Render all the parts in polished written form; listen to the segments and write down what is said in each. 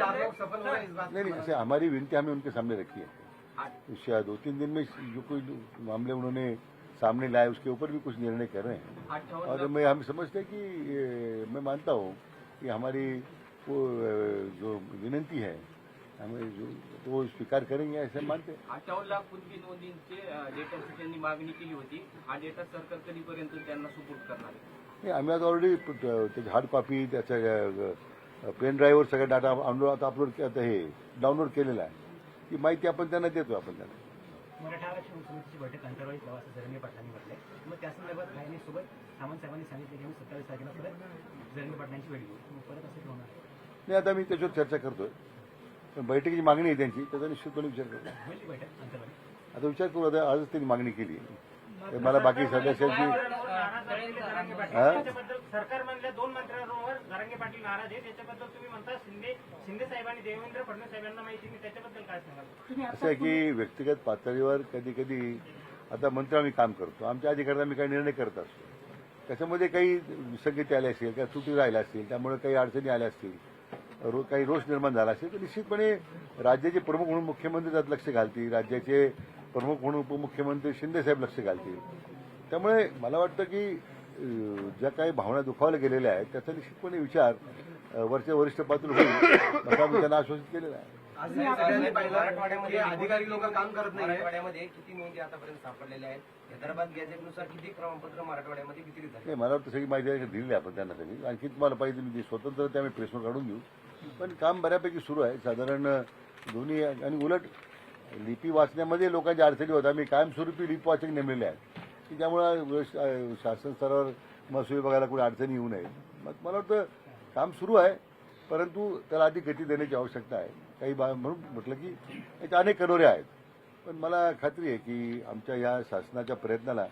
नहीं ऐसे हमारी विनती हमने उनके सामने रखी है। शायद 2-3 दिन में जो कोई मामले उन्होंने सामने लाए उसके ऊपर भी कुछ निर्णय कर रहे हैं। और हम समझते हैं कि मैं मानता हूँ कि हमारी वो जो विनंती है हमें जो तो वो स्वीकार करेंगे ऐसे मानते हैं। 58 लाख कुणबी नोंदींचे डेटाची त्यांनी मागणी केली होती। हा डेटा सरकार कधीपर्यंत त्यांना सुपूर्द करणार आहे? नाही आम्ही आता ऑलरेडी त्याची हार्ड कॉपी त्याच्या पेन ड्राईव्हवर सगळा डाटा अपलोड आता हे डाउनलोड केलेला आहे। ती माहिती आपण त्यांना देतो आपण त्यांना। मराठा आरक्षण समितीची बैठक अंतर्वाळी प्रवास जरंगे पाटलांनी म्हटलंय। मग त्या संदर्भात सोबत सामंत साहेबांनी सांगितले की 27 तारखेला परत जरंगे पाटलांची भेट घेऊ। मग परत असं होणार नाही आता मी त्याच्यावर चर्चा करतोय। पण बैठकीची मागणी आहे त्यांची त्याचा निश्चितपणे विचार करू। पहिली बैठक अंतर्वाळी आता विचार करू। आता आजच त्यांनी मागणी केली तर मला बाकी सदस्यांची सरकार मधल्या 2 मंत्र्यांवर जरंगे पाटील नाराज आहेत। त्याच्याबद्दल तुम्ही म्हणता शिंदे साहेबांनी देवेंद्र फडणवीस साहेबांना माहिती नाही, त्याच्याबद्दल काय सांगाल? असं आहे की व्यक्तिगत पातळीवर कधी कधी आता मंत्री आम्ही काम करतो, आमच्या अधिकाऱ्यांना आम्ही काही निर्णय करत असतो, त्याच्यामध्ये काही विसंगती आल्या असेल, काही त्रुटी राहिल्या असतील, त्यामुळे काही अडचणी आल्या असतील, काही रोष निर्माण झाला असेल तर निश्चितपणे राज्याचे प्रमुख म्हणून मुख्यमंत्री त्यात लक्ष घालतील, राज्याचे प्रमुख म्हणून उपमुख्यमंत्री शिंदेसाहेब लक्ष घालतील। त्यामुळे मला वाटतं की ज्या काही भावना दुखावल्या गेलेल्या आहेत त्याचा निश्चितपणे विचार वरच्या वरिष्ठ पातळीवर होईल असं आम्ही त्यांना आश्वासित केलेलं आहे। मराठवाड्यामध्ये अधिकारी लोक काम करत नाही। मराठवाड्यामध्ये किती नोंदी आतापर्यंत सापडलेल्या आहेत? हैदराबाद गॅझेटनुसार किती प्रमाणपत्र मराठवाड्यामध्ये वितरित झाले? नाही मला वाटतं सगळी माहिती दिलेली आहे आपण त्यांना सगळी। आणखी तुम्हाला पाहिजे मी स्वतंत्र त्या आम्ही प्रेसवर काढून देऊ, पण काम बऱ्यापैकी सुरू आहे साधारण दोन्ही। आणि उलट लिपी वाचण्यामध्ये लोकांच्या अडचणी होत्या, आम्ही कायमस्वरूपी लिपी वाचक नेमलेले आहेत की त्यामुळे शासन स्तरावर महसूल विभागाला कुठे अडचणी येऊ नये। मग मला वाटतं काम सुरू आहे, परंतु त्याला अधिक गती देण्याची आवश्यकता आहे। काही म्हणून म्हटलं की याच्या अनेक कनोऱ्या आहेत, पण मला खात्री आहे की आमच्या या शासनाच्या प्रयत्नाला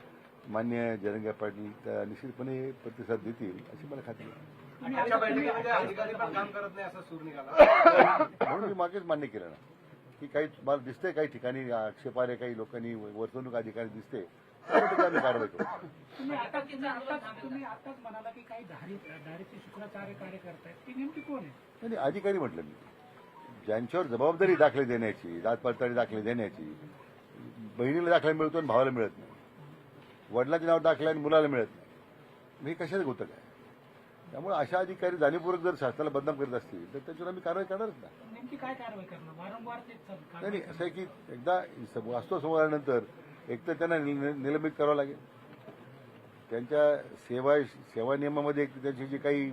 मान्य जरंगे पाटील निश्चितपणे प्रतिसाद देतील अशी मला खात्री आहे। अधिकारी पण काम करत नाही असा सूर निघाला म्हणून मी मागेच मान्य केलं ना की काही मला दिसतंय काही ठिकाणी आक्षेपार्ह काही लोकांनी वर्तवणूक अधिकारी दिसते त्यासाठी आम्ही कारवाई करू। तुम्ही आताच म्हणाला की काही धाडसी शुक्राचार्य कार्य करतायत, ती नेमकी कोण आहे? नाही अधिकारी म्हटलं मी, ज्यांच्यावर जबाबदारी दाखले देण्याची, जात पडताळी दाखले देण्याची, बहिणीला दाखला मिळतो आणि भावाला मिळत नाही, वडिलांच्या नाव दाखला आणि मुलाला मिळत नाही, हे कशाचं होतं काय? त्यामुळे अशा अधिकारी जाणीवपूर्वक जर शासनाला बदनाम करत असतील तर त्याच्यावर आम्ही कारवाई करणारच ना। नेमकी काय कारवाई करणार? वारंवार नाही असं आहे की एकदा वास्तव समोरल्यानंतर एक तर त्यांना निलंबित करावं लागेल, त्यांच्या सेवा नियमामध्ये त्यांचे जे काही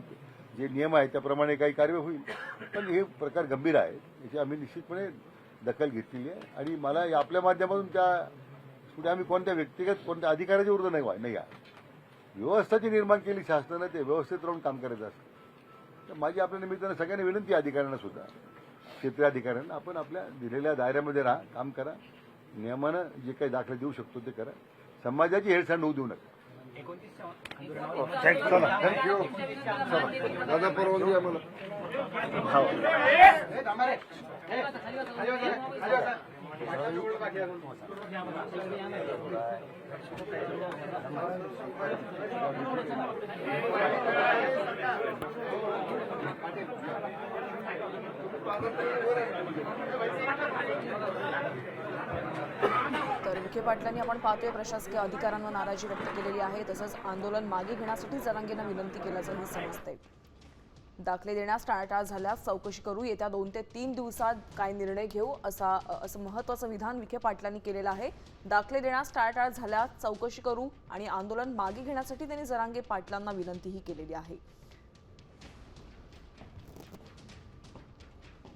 जे नियम आहेत त्याप्रमाणे काही कार्यवाही होईल, पण हे प्रकार गंभीर आहे याची आम्ही निश्चितपणे दखल घेतलेली आहे। आणि मला आपल्या माध्यमातून त्या पुढे आम्ही कोणत्या व्यक्तिगत कोणत्या अधिकाऱ्याच्या विरुद्ध नाही या व्यवस्था जी निर्माण केली शासनानं ते व्यवस्थित राहून काम करायचं असतं। तर माझी आपल्या निमित्तानं सगळ्यांना विनंती आहे, अधिकाऱ्यांना सुद्धा, क्षेत्रीय अधिकाऱ्यांना, आपण आपल्या दिलेल्या दायऱ्यामध्ये राहा, काम करा, नियमानं जे काही दाखले देऊ शकतो ते करा, समाजाची हेळसांड होऊ देऊ नका। थँक्यू दादा परवानगी आम्हाला तर विखे पाटलांनी आपण पाहतोय प्रशासकीय अधिकाऱ्यांवर नाराजी व्यक्त केलेली आहे, तसंच आंदोलन मागे घेण्यासाठी जरांगेनं विनंती केल्याचंही समजतंय। दाखले देण्यास टाळाटाळ झाल्यास चौकशी करू, येत्या 2 ते 3 दिवसात काय निर्णय घेऊ असं महत्त्वाचं विधान विखे पाटलांनी केलेलं आहे। दाखले देण्यास टाळाटाळ झाल्यास चौकशी करू आणि आंदोलन मागे घेण्यासाठी त्यांनी जरांगे पाटलांना विनंतीही केलेली आहे।